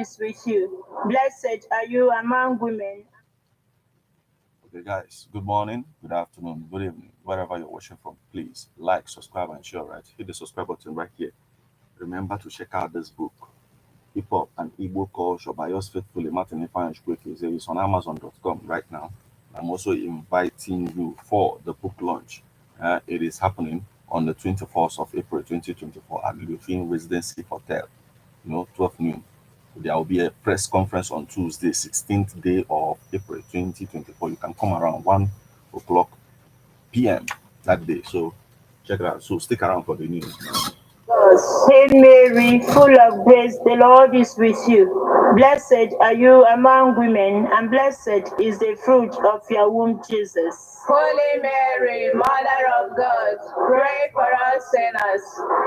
is with you. Blessed are you among women. Okay, guys, good morning, good afternoon, good evening, wherever you're watching from. Please like, subscribe, and share, right? Hit the subscribe button right here. Remember to check out this book, Hip Hop and Igbo Culture by yours faithfully, Martin Ifeanyi Chukwueke. It's on Amazon.com right now. I'm also inviting you for the book launch. It is happening on the 24th of April 2024 at Lufin Residency Hotel, 12 noon. There will be a press conference on Tuesday, 16th day of April 2024. You can come around 1 o'clock p.m. that day. So check it out. So stick around for the news. Hail Mary, full of grace, the Lord is with you. Blessed are you among women, and blessed is the fruit of your womb, Jesus. Holy Mary, Mother of God, pray for us sinners,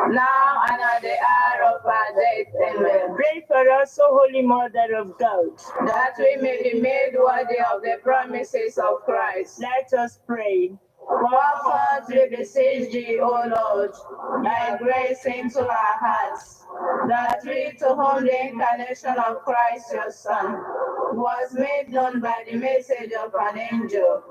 now and at the hour of our death. Amen. Pray for us, O Holy Mother of God, that we may be made worthy of the promises of Christ. Let us pray. Comfort, we beseech thee, O Lord, thy grace into our hearts, that we, to whom the incarnation of Christ your Son was made known by the message of an angel,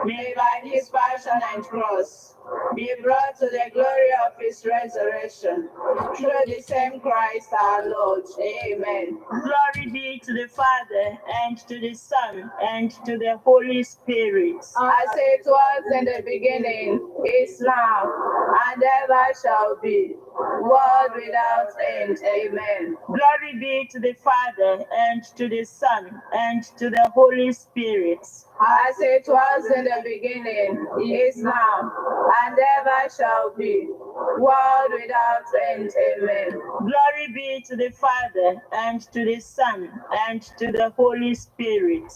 may by his passion and cross be brought to the glory of his resurrection, through the same Christ our Lord. Amen. Glory be to the Father, and to the Son, and to the Holy Spirit. As it was in the beginning, is now, and ever shall be, world without end. Amen. Glory be to the Father, and to the Son, and to the Holy Spirit. As it was in the beginning, is now, and ever shall be, world without end. Amen. Glory be to the Father, and to the Son, and to the Holy Spirit.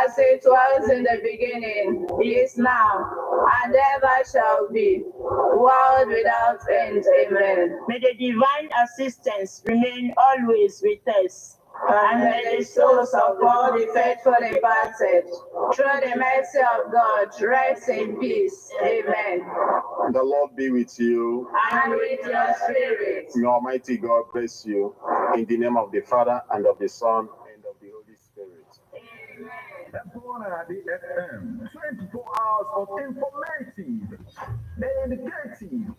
As it was in the beginning, is now, and ever shall be, world without end. Amen. May the divine assistance remain always with us, and may the souls of all the faithful departed, through the mercy of God, rest in peace. Amen. The Lord be with you. And with your spirit. May Almighty God bless you. In the name of the Father, and of the Son, and of the Holy Spirit. The FM, 24 hours of informative, educative,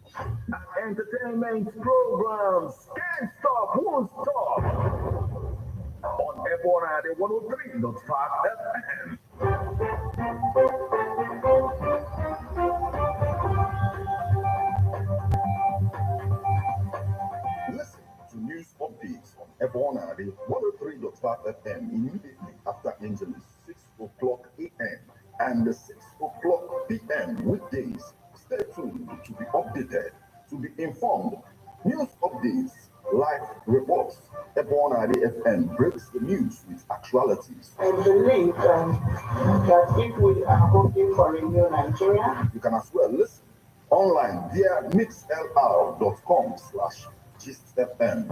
and entertainment programs. Can't stop, won't stop. On Ebona, the 103.5 FM. Listen to news updates on Ebona, the 103.5 FM immediately after Angeles, 6 o'clock a.m. and 6 o'clock p.m. weekdays. Stay tuned to be updated, to be informed. News updates, live reports. Ebona, the FM breaks the news with actualities. And the link that if we are hoping for a new Nigeria, you can as well listen online via mixlr.com/GistFM.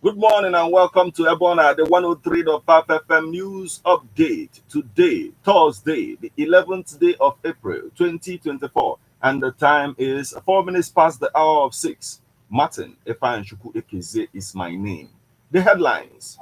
Good morning and welcome to Ebona, the 103.5 FM news update. Today, Thursday, the 11th day of April 2024, and the time is 4 minutes past the hour of 6. Martin Ifeanyi Chukwueke is my name. The headlines.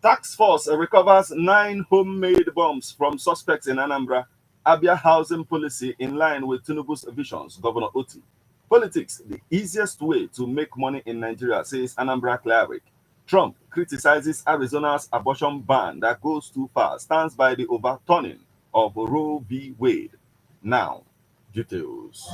Task force recovers 9 homemade bombs from suspects in Anambra. Abia housing policy in line with Tinubu's visions, Governor Oti. Politics, the easiest way to make money in Nigeria, says Anambra Cleric. Trump criticizes Arizona's abortion ban that goes too far, stands by the overturning of Roe v. Wade. Now, details.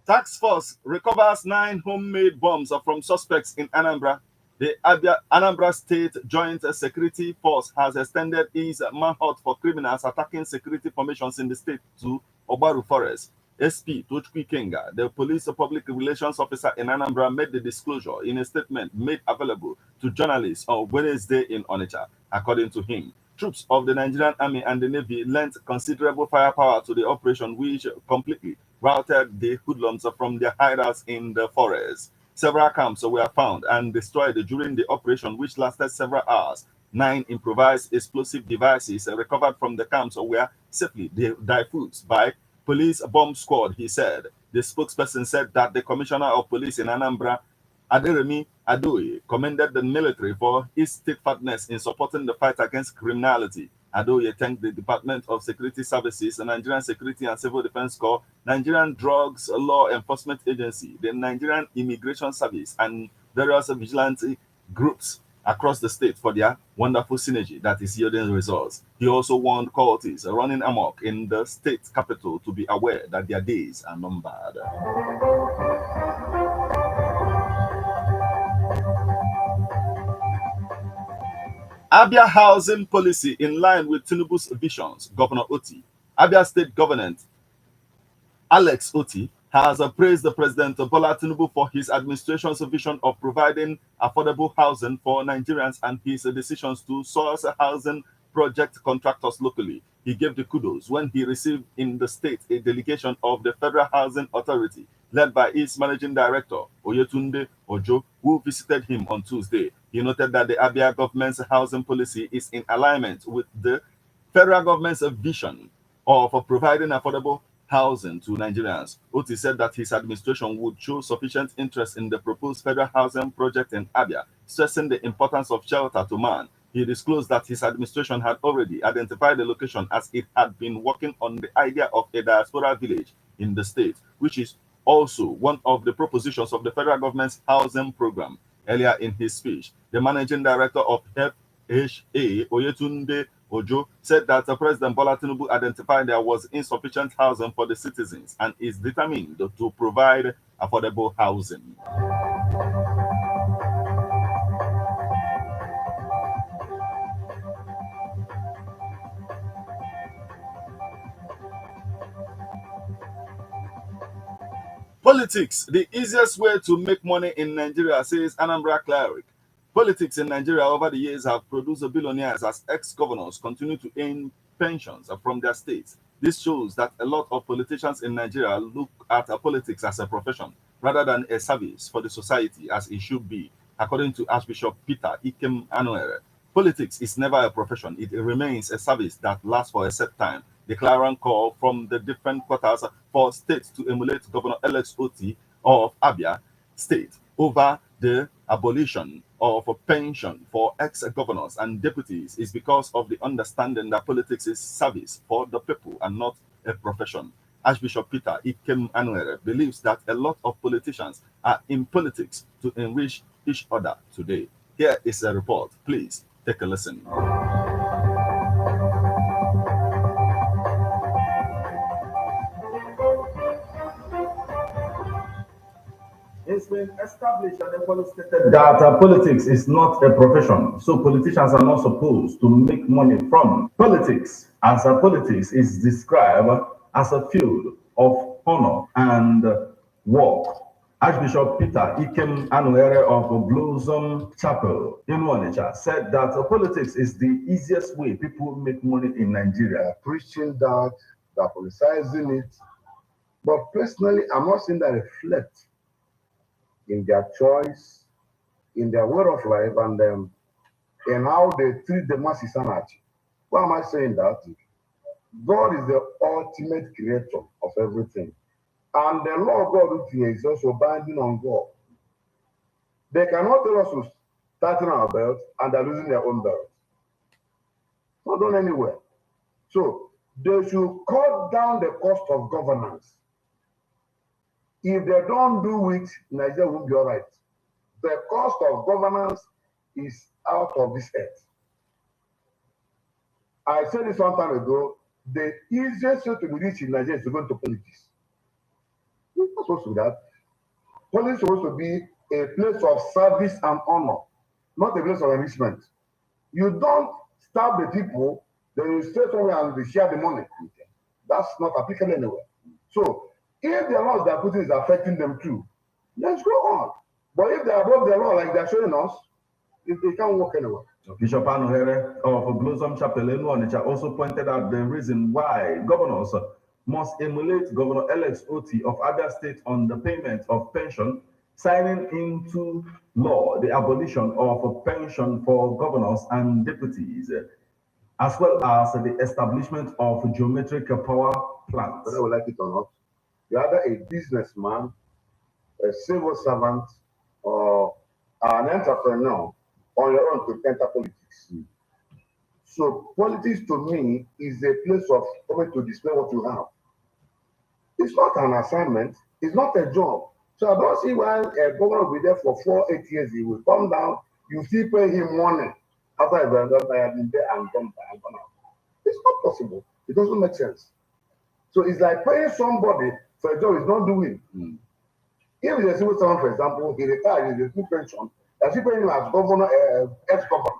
Task force recovers 9 homemade bombs from suspects in Anambra. The Anambra State Joint Security Force has extended its manhunt for criminals attacking security formations in the state to Obaru Forest. SP Tochukwu Kenga, the police public relations officer in Anambra, made the disclosure in a statement made available to journalists on Wednesday in Onitsha. According to him, troops of the Nigerian Army and the Navy lent considerable firepower to the operation, which completely routed the hoodlums from their hideouts in the forest. Several camps were found and destroyed during the operation, which lasted several hours. 9 improvised explosive devices recovered from the camps were safely diffused by police bomb squad, he said. The spokesperson said that the commissioner of police in Anambra, Aderemi Adoye, commended the military for its steadfastness in supporting the fight against criminality. Adoye thanked the Department of Security Services, the Nigerian Security and Civil Defense Corps, Nigerian Drugs Law Enforcement Agency, the Nigerian Immigration Service, and various vigilante groups across the state for their wonderful synergy that is yielding results. He also warned cultists running amok in the state capital to be aware that their days are numbered. Abia housing policy in line with Tinubu's visions, Governor Oti. Abia State Governor Alex Oti has praised the President Bola Tinubu for his administration's vision of providing affordable housing for Nigerians and his decisions to source housing project contractors locally. He gave the kudos when he received in the state a delegation of the Federal Housing Authority, led by its managing director, Oyetunde Ojo, who visited him on Tuesday. He noted that the Abia government's housing policy is in alignment with the federal government's vision of providing affordable housing to Nigerians. Oti said that his administration would show sufficient interest in the proposed federal housing project in Abia, stressing the importance of shelter to man. He disclosed that his administration had already identified the location as it had been working on the idea of a diaspora village in the state, which is also one of the propositions of the federal government's housing program. Earlier in his speech, the managing director of FHA, Oyetunde Ojo, said that President Bola Tinubu identified there was insufficient housing for the citizens and is determined to provide affordable housing. Politics, the easiest way to make money in Nigeria, says Anambra Cleric. Politics in Nigeria over the years have produced billionaires as ex-governors continue to earn pensions from their states. This shows that a lot of politicians in Nigeria look at politics as a profession rather than a service for the society as it should be, according to Archbishop Peter Ikem Anuere. Politics is never a profession. It remains a service that lasts for a set time. The clarion call from the different quarters for states to emulate Governor Alex Oti of Abia State over the abolition of a pension for ex-governors and deputies is because of the understanding that politics is service for the people and not a profession. Archbishop Peter Ikem Anuere believes that a lot of politicians are in politics to enrich each other today. Here is a report. Please take a listen. It's been established and the stated that politics is not a profession, so politicians are not supposed to make money from politics, as politics is described as a field of honor and work. Archbishop Peter Ikem Anuere of Blossom Chapel in Onitsha said that politics is the easiest way people make money in Nigeria. Preaching that, they're politicizing it, but personally, I'm not seeing that reflect in their choice, in their way of life, and in how they treat the masses anarchy. Why am I saying that? God is the ultimate creator of everything. And the law of God is also binding on God. They cannot tell us to tighten our belt and they're losing their own belt. Not done anywhere. So they should cut down the cost of governance. If they don't do it, Nigeria won't be all right. The cost of governance is out of this earth. I said this some time ago, the easiest way to be rich in Nigeria is to go into politics. We're not supposed to do that. Politics is supposed to be a place of service and honor, not a place of enrichment. You don't starve the people, then you stay somewhere and they share the money. That's not applicable anywhere. So If the laws they're putting is affecting them too, let's go on. But if they're above the law, like they're showing us, if they can't walk anywhere. Bishop Anuhere of Blossom Chapel Onitsha also pointed out the reason why governors must emulate Governor Alex Oti of Abia State on the payment of pension, signing into law the abolition of pension for governors and deputies, as well as the establishment of geometric power plants. Whether we like it or not, you're either a businessman, a civil servant, or an entrepreneur on your own to enter politics. So politics to me is a place of coming to display what you have. It's not an assignment, it's not a job. So I don't see why a governor will be there for 4-8 years, he will come down, you still pay him money after I have been there and gone out. It's not possible. It doesn't make sense. So it's like paying somebody for a job he's not doing. If it's a civil servant, for example, he retired, he's a full pension, and she paying him as governor, ex-governor.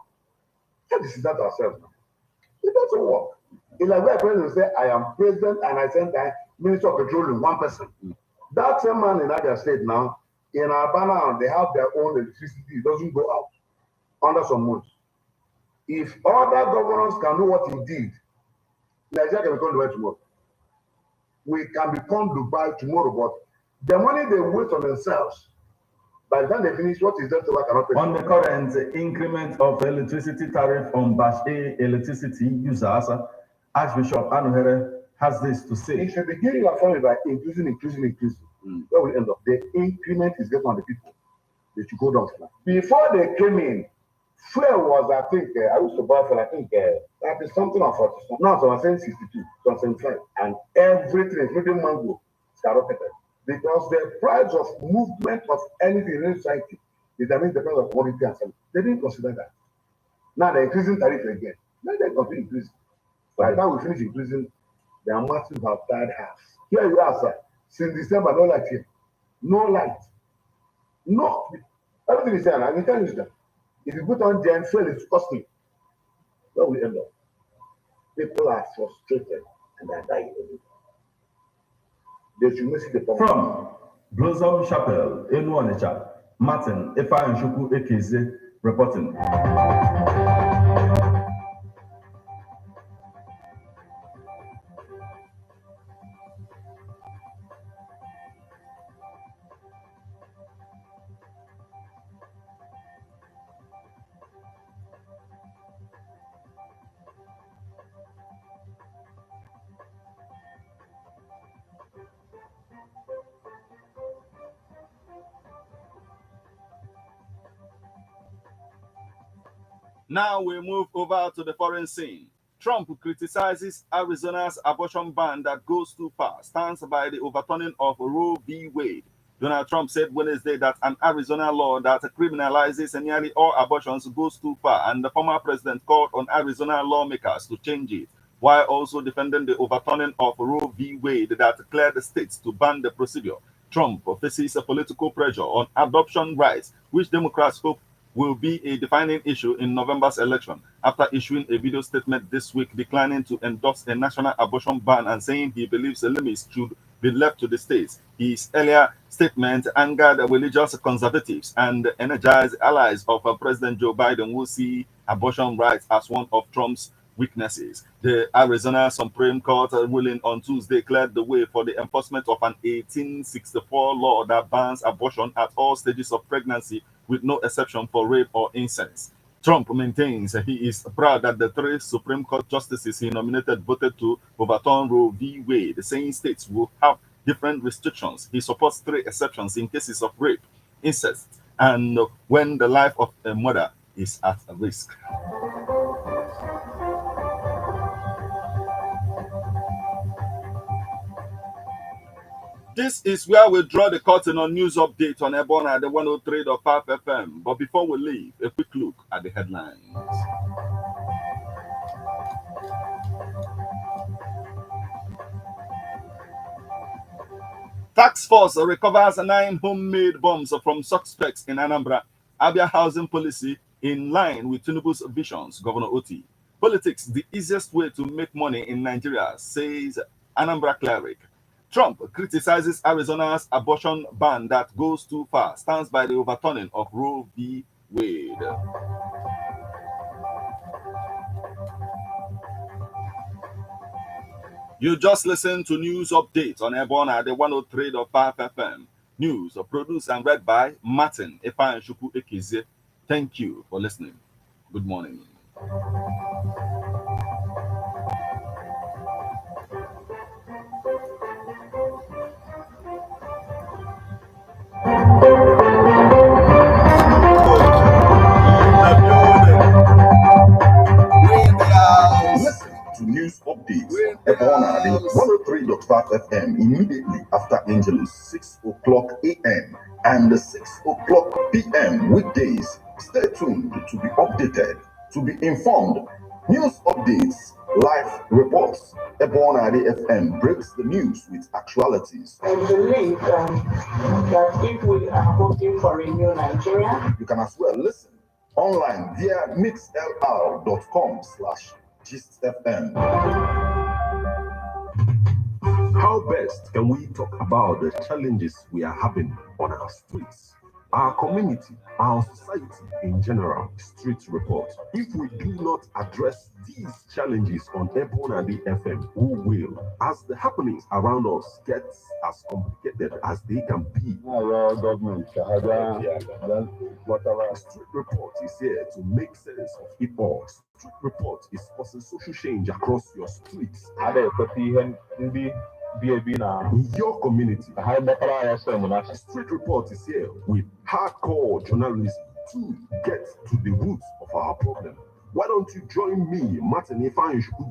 Let's decide ourselves now. It doesn't work. It's like where president say, I am president and I send the Minister of Petroleum, one person. That same man in Abia State now, in Albana, they have their own electricity, it doesn't go out under some months. If other governors can do what he did, Nigeria can become Dubai tomorrow. We can become Dubai tomorrow, but the money they waste on themselves, by the time they finish, what is left over cannot pay. On the current increment of electricity tariff on Batch A electricity users, Archbishop Anuhere has this to say. It should begin your family by increasing. Where we end up? The increment is getting on the people. They should go down. Before they came in, fuel was, I think, I used to buy for, I think, 30 something or 40 something. Now, so I'm saying 62, so I'm saying 5. And everything, including mango, skyrocketed. Because the price of movement of anything in society determines the price of commodity and service. They didn't consider that. Now they're increasing tariff again. Let them continue increasing. By the time we finish increasing, the masses have tired half. Here you are, sir. Since December, no light here. No light. No. Everything is there. I can tell you that. If you put on gen fuel, it's costly. Where we end up? People are frustrated and they're dying. They should miss the problem. From Blossom Chapel, Onitsha, Martin Ifeanyi Ekeze reporting. Now we move over to the foreign scene. Trump criticizes Arizona's abortion ban that goes too far, stands by the overturning of Roe v. Wade. Donald Trump said Wednesday that an Arizona law that criminalizes nearly all abortions goes too far, and the former president called on Arizona lawmakers to change it, while also defending the overturning of Roe v. Wade that cleared the states to ban the procedure. Trump faces a political pressure on adoption rights, which Democrats hope will be a defining issue in November's election, after issuing a video statement this week declining to endorse a national abortion ban and saying he believes the limits should be left to the states. His earlier statement angered religious conservatives and energized allies of President Joe Biden, who see abortion rights as one of Trump's weaknesses. The Arizona Supreme Court ruling on Tuesday cleared the way for the enforcement of an 1864 law that bans abortion at all stages of pregnancy, with no exception for rape or incest. Trump maintains he is proud that the 3 Supreme Court justices he nominated voted to overturn Roe v. Wade, saying states will have different restrictions. He supports 3 exceptions in cases of rape, incest, and when the life of a mother is at risk. This is where we draw the curtain on news update on Ebona at the 103.5 FM. But before we leave, a quick look at the headlines. Task force recovers 9 homemade bombs from suspects in Anambra. Abia housing policy in line with Tinubu's visions, Governor Oti. Politics, the easiest way to make money in Nigeria, says Anambra Cleric. Trump criticizes Arizona's abortion ban that goes too far, stands by the overturning of Roe v. Wade. You just listened to news updates on Airborne at the 103.5 FM. News produced and read by Martin Epanshuku Ekize. Thank you for listening. Good morning. Listen to news updates on 103.5 FM immediately after Angelus 6 o'clock a.m. and 6 o'clock p.m. weekdays. Stay tuned to be updated, to be informed. News updates, live reports. Ebonadi FM breaks the news with actualities. I believe that if we are hoping for a new Nigeria, you can as well listen online via mixlr.com/GistFM. How best can we talk about the challenges we are having on our streets, our community, our society in general? Street report. If we do not address these challenges on Ebonadi FM, who will? As the happenings around us get as complicated as they can be. But our street report is here to make sense of it all. Street report is causing social change across your streets. In your community. Street report is here with hardcore journalism to get to the roots of our problem. Why don't you join me, Martin Epanshuku,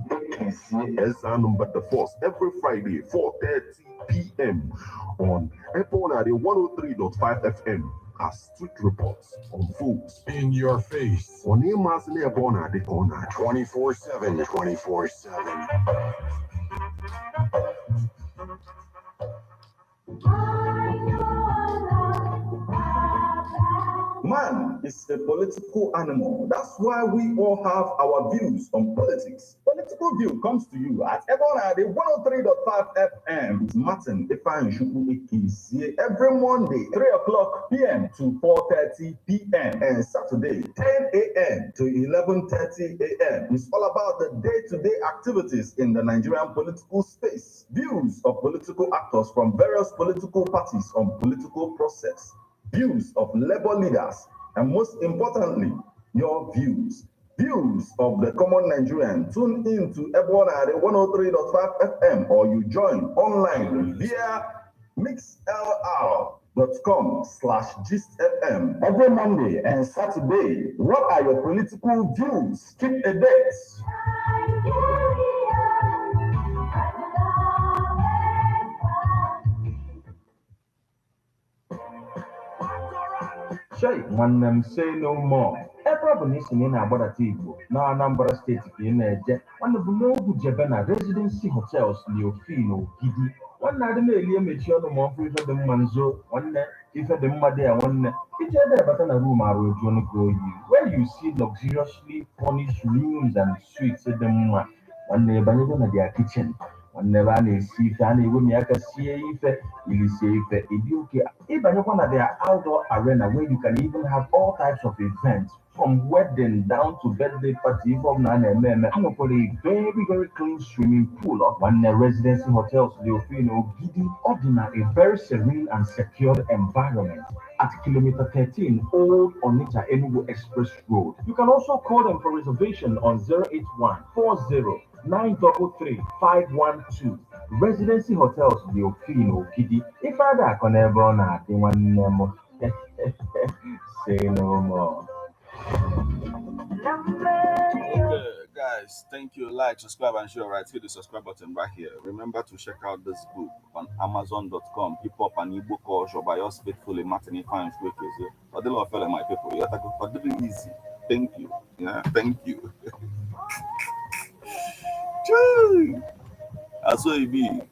as Anambra the Force, every Friday, 4:30 p.m. on Ebonadi 103.5 FM as Street Reports unfolds in your face. On Emasne Ebonadi Corner 24/7, 24/7. Man is a political animal. That's why we all have our views on politics. Political View comes to you at Ebonadi 103.5 FM with Martin Epanshuku Ekize every Monday, 3 o'clock p.m. to 4:30 p.m. and Saturday, 10 a.m. to 11:30 a.m. It's all about the day-to-day activities in the Nigerian political space. Views of political actors from various political parties on political process. Views of labor leaders, and most importantly, your views. Views of the common Nigerian. Tune in to Ebonadi 103.5 FM or you join online via mixlr.com/GistFM every Monday and Saturday. What are your political views? Keep a date. Shay, one them say no more. Everyone is in Agbadata Igbo na Anambra State ka ị na-eje. Nwanne bụ n'ogwu jebe na Residency Hotels Neofino Gidi. Nwanne adị na-eli emechi ọnụ ma ọfụ ife dị mma nzo. Nwanne ife dị mma dị ya nwanne. Ije ebe bata na room arụ eju ọnụ ka oyi. Where you see luxuriously furnished rooms and suites dị mma. Nwanne banyego na their kitchen. Nwanne ebe a na-esi ife, a na-ewemi aka sie ife, ilisie ife, ịdị oke. Ịbanyekwa na their outdoor arena where you can even have all types of events, from wedding down to birthday party. Even a very clean swimming pool of one Residency Hotels Leofino Gidi ordinary a very serene and secured environment at kilometer 13 Old Onitsha Enugu Express Road. You can also call them for reservation on 081 40 933 512. Residency Hotels Leofino Gidi. If I back on everyone at the one more. Say no more. Okay, guys, thank you. Like, subscribe, and share. Right, hit the subscribe button right here. Remember to check out this book on Amazon.com. Hip Hop and Igbo Culture by yours faithfully, Martin Epanshuku Ekize. But they love my people. You're talking easy. Thank you. Yeah, thank you. That's what it be.